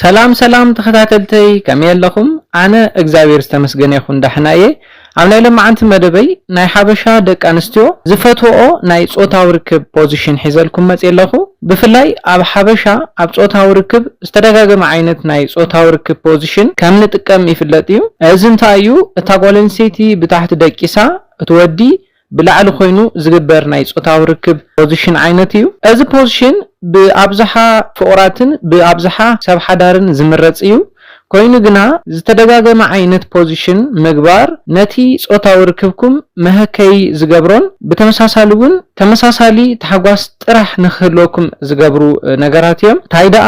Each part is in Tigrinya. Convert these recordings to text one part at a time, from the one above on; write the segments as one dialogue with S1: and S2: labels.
S1: ሰላም ተኸታተልተይ ከመይ ኣለኹም ኣነ እግዚአብሔር ዝተመስገነ ይኹን ዳሕናየ ኣብ ናይ ለማዓንቲ መደበይ ናይ ሓበሻ ደቂ ኣንስትዮ ዝፈትወኦ ናይ ጾታዊ ርክብ ፖዚሽን ሒዘልኩም መጽ ኣለኹ ብፍላይ ኣብ ሓበሻ ኣብ ጾታዊ ርክብ ዝተደጋገመ ዓይነት ናይ ጾታዊ ርክብ ፖዚሽን ከም ንጥቀም ይፍለጥ እዩ እዚ እንታይ እዩ እታ ጓል ኣንስተይቲ ብታሕቲ ደቂሳ እትወዲ ብላዕሊ ኮይኑ ዝግበር ናይ ጾታዊ ርክብ ፖዚሽን ዓይነት እዩ እዚ ፖዚሽን ብኣብዝሓ ፍቁራትን ብኣብዝሓ ሰብ ሓዳርን ዝምረጽ እዩ ኮይኑ ግና ዝተደጋገመ ዓይነት ፖዚሽን ምግባር ነቲ ጾታዊ ርክብኩም መህከይ ዝገብሮን ብተመሳሳሊ እውን ተመሳሳሊ ተሓጓስ ጥራሕ ንኽህልወኩም ዝገብሩ ነገራት እዮም ታይዳኣ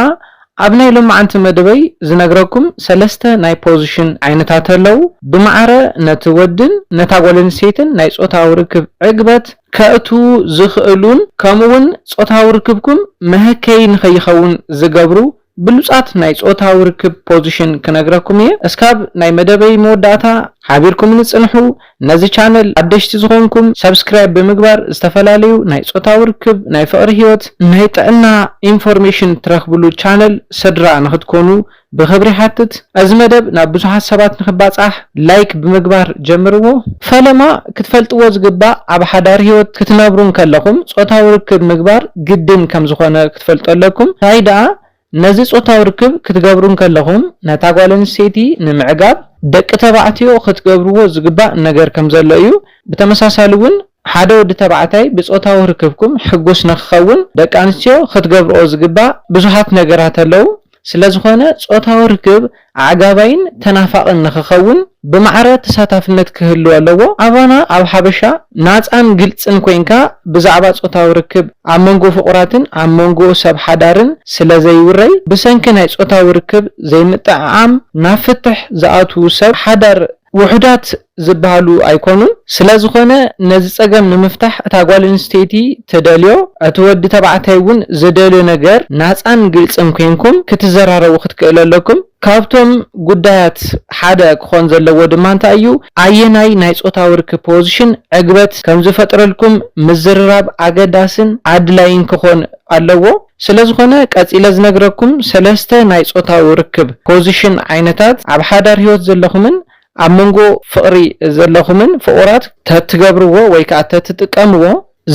S1: ኣብ ናይ ለማዓንቲ መደበይ ዝነግረኩም ሰለስተ ናይ ፖዚሽን ዓይነታት ኣለዉ ብማዕረ ነቲ ወድን ነታ ጓል ኣንስተይትን ናይ ጾታዊ ርክብ ዕግበት ከእቱ ዝኽእሉን ከምኡውን ጾታዊ ርክብኩም መህከይ ንኸይኸውን ዝገብሩ ብሉጻት ናይ ጾታዊ ርክብ ፖዚሽን ክነግረኩም እየ እስካብ ናይ መደበይ መወዳእታ ሓቢርኩም ንጽንሑ ነዚ ቻነል ኣደሽቲ ዝኾንኩም ሰብስክራይብ ብምግባር ዝተፈላለዩ ናይ ጾታዊ ርክብ ናይ ፍቕሪ ህይወት ናይ ጥዕና ኢንፎርሜሽን ትረኽብሉ ቻነል ስድራ ንኽትኮኑ ብኽብሪ ሓትት እዚ መደብ ናብ ብዙሓት ሰባት ንኽባጻሕ ላይክ ብምግባር ጀምርዎ ፈለማ ክትፈልጥዎ ዝግባእ ኣብ ሓዳር ህይወት ክትነብሩን ከለኹም ጾታዊ ርክብ ምግባር ግድን ከም ዝኾነ ክትፈልጡ ኣለኩም ታይዳኣ ነዚ ጾታዊ ርክብ ክትገብሩን ከለኹም ነታ ጓል ኣንስተይቲ ንምዕጋብ ደቂ ተባዕትዮ ክትገብርዎ ዝግባእ ነገር ከም ዘሎ እዩ ብተመሳሳሊ እውን ሓደ ወዲ ተባዕታይ ብጾታዊ ርክብኩም ሕጉስ ንኽኸውን ደቂ ኣንስትዮ ክትገብርኦ ዝግባእ ብዙሓት ነገራት ኣለዉ ስለዝኾነ ጾታዊ ርክብ ዓጋባይን ተናፋቕን ንኽኸውን ብማዕረ ተሳታፍነት ክህልው ኣለዎ ኣባና ኣብ ሓበሻ ናፃን ግልጽን ኮይንካ ብዛዕባ ጾታዊ ርክብ ኣብ መንጎ ፍቁራትን ኣብ መንጎ ሰብ ሓዳርን ስለዘይውረይ ብሰንኪ ናይ ጾታዊ ርክብ ዘይምጥዕዓም ናብ ፍትሕ ዝኣትዉ ሰብ ሓዳር ውሑዳት ዝበሃሉ ኣይኮኑን ስለዝኾነ ነዚ ጸገም ንምፍታሕ እታ ጓል ኣንስተይቲ ትደልዮ እቲ ወዲ ተባዕታይ እውን ዝደልዮ ነገር ናፃን ግልጽን ኮይንኩም ክትዘራረቡ ክትክእሉ ኣለኩም ካብቶም ጉዳያት ሓደ ክኾን ዘለዎ ድማ እንታይ እዩ ኣየናይ ናይ ጾታዊ ርክብ ፖዚሽን ዕግበት ከም ዝፈጥረልኩም ምዝርራብ ኣገዳስን ኣድላይን ክኾን ኣለዎ ስለዝኾነ ቀፂለ ዝነግረኩም ሰለስተ ናይ ጾታዊ ርክብ ፖዚሽን ዓይነታት ኣብ ሓዳር ህይወት ዘለኹምን ኣብ መንጎ ፍቕሪ ዘለኹምን ፍቁራት ተትገብርዎ ወይ ከዓ ተትጥቀምዎ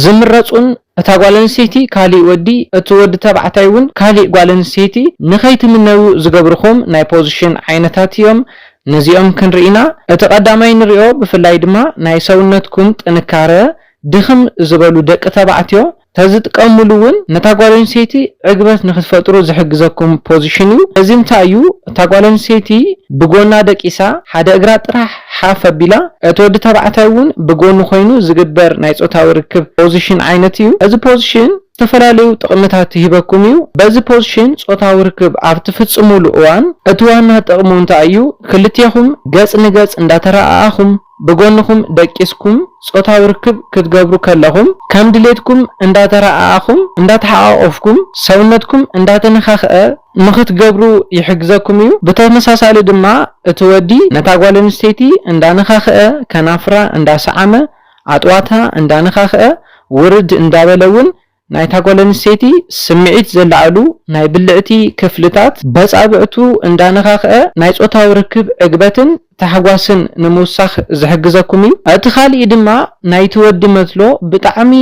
S1: ዝምረጹን እታ ጓል ኣንስተይቲ ካሊእ ወዲ እቲ ወዲ ተባዕታይ እውን ካሊእ ጓል ኣንስተይቲ ንኸይትምነዩ ዝገብርኹም ናይ ፖዚሽን ዓይነታት እዮም ነዚኦም ክንርኢና እቲ ቀዳማይ ንሪኦ ብፍላይ ድማ ናይ ሰውነትኩም ጥንካረ ድኽም ዝበሉ ደቂ ተባዕትዮ ተዝጥቀምሉ እውን ነታ ጓል ኣንስተይቲ ዕግበት ንኽትፈጥሩ ዝሕግዘኩም ፖዚሽን እዩ እዚ እንታይ እዩ እታ ጓል ኣንስተይቲ ብጎና ደቂሳ ሓደ እግራ ጥራሕ ሓፍ ኣቢላ እቲ ወዲ ተባዕታይ እውን ብጎኑ ኮይኑ ዝግበር ናይ ጾታዊ ርክብ ፖዚሽን ዓይነት እዩ እዚ ፖዚሽን ዝተፈላለዩ ጥቕምታት ይህበኩም እዩ በዚ ፖዚሽን ጾታዊ ርክብ ኣብ ትፍጽሙሉ እዋን እቲ ዋና ጥቕሙ እንታይ እዩ ክልቲኹም ገጽ ንገጽ እንዳተረኣኣኹም ብጎንኹም ደቂስኩም ጾታዊ ርክብ ክትገብሩ ከለኹም ከም ድሌትኩም እንዳተረኣኣኹም እንዳተሓቋቆፍኩም ሰውነትኩም እንዳተነኻኽአ ንኽትገብሩ ይሕግዘኩም እዩ ብተመሳሳሊ ድማ እቲ ወዲ ነታ ጓል ኣንስተይቲ እንዳነኻኽአ ከናፍራ እንዳሰዓመ ኣጥዋታ እንዳነኻኽአ ውርድ እንዳበለውን ናይታ ጓል ኣንስተይቲ ስምዒት ዘለዓሉ ናይ ብልዕቲ ክፍልታት በጻብዕቱ እንዳነኻኽአ ናይ ጾታዊ ርክብ ዕግበትን ተሓጓስን ንምውሳኽ ዝሕግዘኩም እዩ እቲ ካሊእ ድማ ናይቲ ወዲ መትሎ ብጣዕሚ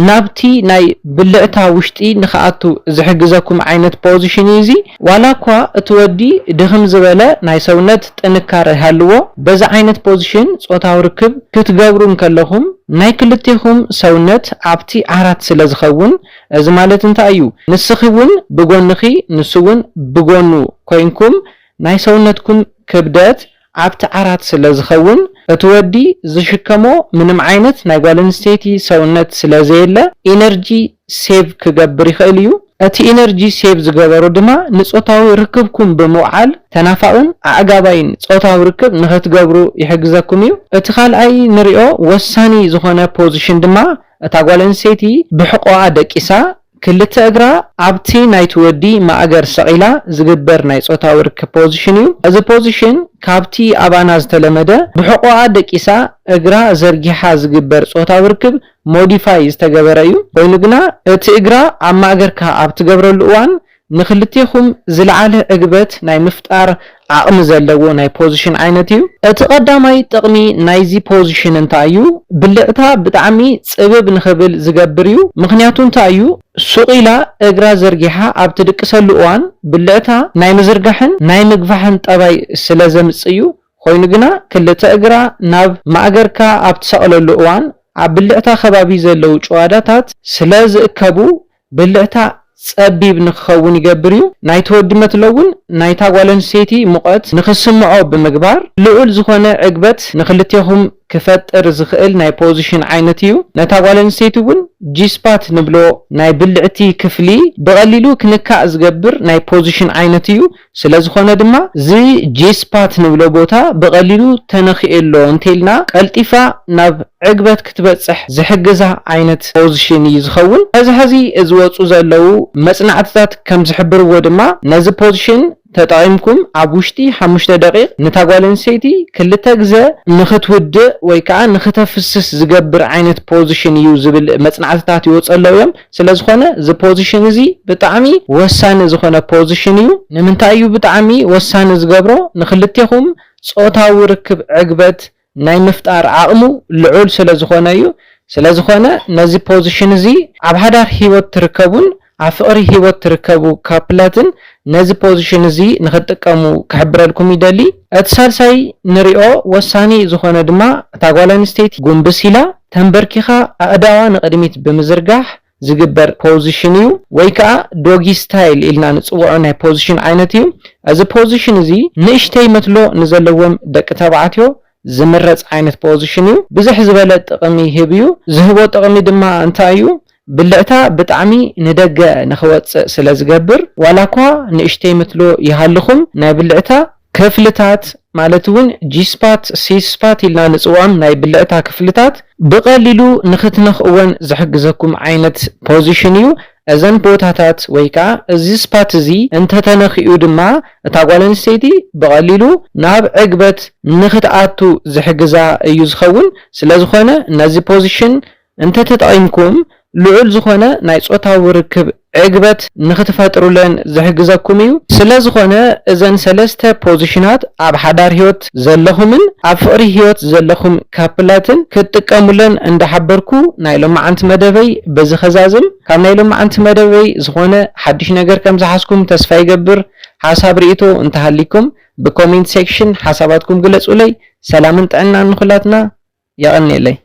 S1: ናብቲ ናይ ብልዕታ ውሽጢ ንኽኣቱ ዝሕግዘኩም ዓይነት ፖዚሽን እዩ እዚ ዋላ እኳ እቲ ወዲ ድኽም ዝበለ ናይ ሰውነት ጥንካረ ይሃልዎ በዛ ዓይነት ፖዚሽን ጾታዊ ርክብ ክትገብሩ ከለኹም ናይ ክልቲኹም ሰውነት ኣብቲ ዓራት ስለ ዝኸውን እዚ ማለት እንታይ እዩ ንስኺ እውን ብጎንኺ ንሱ እውን ብጎኑ ኮይንኩም ናይ ሰውነትኩም ክብደት ኣብቲ ዓራት ስለ ዝኸውን እቲ ወዲ ዝሽከሞ ምንም ዓይነት ናይ ጓል ኣንስተይቲ ሰውነት ስለዘየለ ኢነርጂ ሴቭ ክገብር ይኽእል እዩ እቲ ኢነርጂ ሴቭ ዝገበሩ ድማ ንጾታዊ ርክብኩም ብምውዓል ተናፋቕን ኣዕጋባይን ጾታዊ ርክብ ንኽትገብሩ ይሕግዘኩም እዩ እቲ ካልኣይ ንሪኦ ወሳኒ ዝኾነ ፖዚሽን ድማ እታ ጓል ኣንስተይቲ ብሕቆኣ ደቂሳ ክልተ እግራ ኣብቲ ናይቲ ወዲ ማእገር ሰቂላ ዝግበር ናይ ጾታዊ ርክብ ፖዚሽን እዩ እዚ ፖዚሽን ካብቲ ኣባና ዝተለመደ ብሕቆኣ ደቂሳ እግራ ዘርጊሓ ዝግበር ጾታዊ ርክብ ሞዲፋይ ዝተገበረ እዩ ኮይኑ ግና እቲ እግራ ኣብ ማእገርካ ኣብ ትገብረሉ እዋን ንኽልቲኹም ዝለዓለ ዕግበት ናይ ምፍጣር ዓቕሚ ዘለዎ ናይ ፖዚሽን ዓይነት እዩ። እቲ ቀዳማይ ጥቕሚ ናይዚ ፖዚሽን እንታይ እዩ? ብልዕታ ብጣዕሚ ጽብብ ንኽብል ዝገብር እዩ። ምክንያቱ እንታይ እዩ? ሱቕ ኢላ እግራ ዘርጊሓ ኣብ ትድቅሰሉ እዋን ብልዕታ ናይ ምዝርጋሕን ናይ ምግፋሕን ጠባይ ስለ ዘምጽእ እዩ። ኮይኑ ግና ክልተ እግራ ናብ ማእገርካ ኣብ ትሰቕለሉ እዋን ኣብ ብልዕታ ከባቢ ዘለው ጨዋዳታት ስለ ዝእከቡ ብልዕታ ጸቢብ ንክኸውን ይገብር እዩ። ናይቲ ወዲ መትለውን ናይታ ጓል ኣንስተይቲ ሙቐት ንኽስምዖ ብምግባር ልዑል ዝኾነ ዕግበት ንኽልቲኹም ክፈጥር ዝኽእል ናይ ፖዚሽን ዓይነት እዩ። ነታ ጓል ኣንስተይቲ እውን ጂስፓት ንብሎ ናይ ብልዕቲ ክፍሊ ብቐሊሉ ክንካእ ዝገብር ናይ ፖዚሽን ዓይነት እዩ። ስለ ዝኾነ ድማ እዚ ጂስፓት ንብሎ ቦታ ብቐሊሉ ተነኺኤሎ እንተኢልና ቀልጢፋ ናብ ዕግበት ክትበጽሕ ዝሕግዛ ዓይነት ፖዚሽን እዩ ዝኸውን። ሕዚ ዝወፁ ዘለው መጽናዕትታት ከም ዝሕብርዎ ድማ ነዚ ፖዚሽን ተጠቒምኩም ኣብ ውሽጢ 5 ደቂቕ ነታ ጓል ኣንስተይቲ ክልተ ግዜ ንኽትውድእ ወይ ከዓ ንኽተፍስስ ዝገብር ዓይነት ፖዚሽን እዩ ዝብል መጽናዕትታት ይወጸለው እዮም። ስለ ዝኾነ እዚ ፖዚሽን እዚ ብጣዕሚ ወሳኒ ዝኾነ ፖዚሽን እዩ። ንምንታይ እዩ ብጣዕሚ ወሳኒ ዝገብሮ? ንኽልቲኹም ጾታዊ ርክብ ዕግበት ናይ ምፍጣር ዓቕሙ ልዑል ስለ ዝኾነ እዩ። ስለ ዝኾነ ነዚ ፖዚሽን እዚ ኣብ ሓዳር ሂወት ትርከቡን ኣብ ፍቕሪ ሂወት ትርከቡ ካፕላትን ነዚ ፖዚሽን እዚ ንኽጥቀሙ ክሕብረልኩም ይደሊ። እቲ ሳልሳይ ንሪኦ ወሳኒ ዝኾነ ድማ እታ ጓል ኣንስተይቲ ጎንበስ ኢላ ተንበርኪኻ ኣእዳዋ ንቕድሚት ብምዝርጋሕ ዝግበር ፖዚሽን እዩ፣ ወይ ከዓ ዶጊ ስታይል ኢልና ንጽውዖ ናይ ፖዚሽን ዓይነት እዩ። እዚ ፖዚሽን እዚ ንእሽተይ መትሎ ንዘለዎም ደቂ ተባዕትዮ ዝምረጽ ዓይነት ፖዚሽን እዩ። ብዙሕ ዝበለ ጥቕሚ ይህብ እዩ። ዝህቦ ጥቕሚ ድማ እንታይ እዩ? ብልዕታ ብጣዕሚ ንደገ ንኽወፅእ ስለ ዝገብር ዋላ እኳ ንእሽተይ ምትሎ ይሃልኹም ናይ ብልዕታ ክፍልታት ማለት እውን ጂስፓት ሲስፓት ኢልና ንጽውዖም ናይ ብልዕታ ክፍልታት ብቐሊሉ ንኽትነኽእወን ዝሕግዘኩም ዓይነት ፖዚሽን እዩ። እዘን ቦታታት ወይ ከዓ እዚ ስፓት እዚ እንተተነኺኡ ድማ እታ ጓል ኣንስተይቲ ብቐሊሉ ናብ ዕግበት ንኽትኣቱ ዝሕግዛ እዩ ዝኸውን። ስለ ዝኾነ ነዚ ፖዚሽን እንተተጠቒምኩም ልዑል ዝኾነ ናይ ጾታዊ ርክብ ዕግበት ንኽትፈጥሩለን ዝሕግዘኩም እዩ። ስለ ዝኾነ እዘን ሰለስተ ፖዚሽናት ኣብ ሓዳር ሂወት ዘለኹምን ኣብ ፍቕሪ ሂወት ዘለኹም ካፕላትን ክትጥቀሙለን እንዳሓበርኩ ናይ ሎማዓንቲ መደበይ በዚ ኸዛዝም። ካብ ናይ ሎማዓንቲ መደበይ ዝኾነ ሓድሽ ነገር ከም ዝሓስኩም ተስፋ ይገብር። ሓሳብ ርእቶ እንተሃሊኩም ብኮሜንት ሴክሽን ሓሳባትኩም ግለጹለይ። ሰላምን ጥዕናን ንኹላትና። ይቐኒየለይ።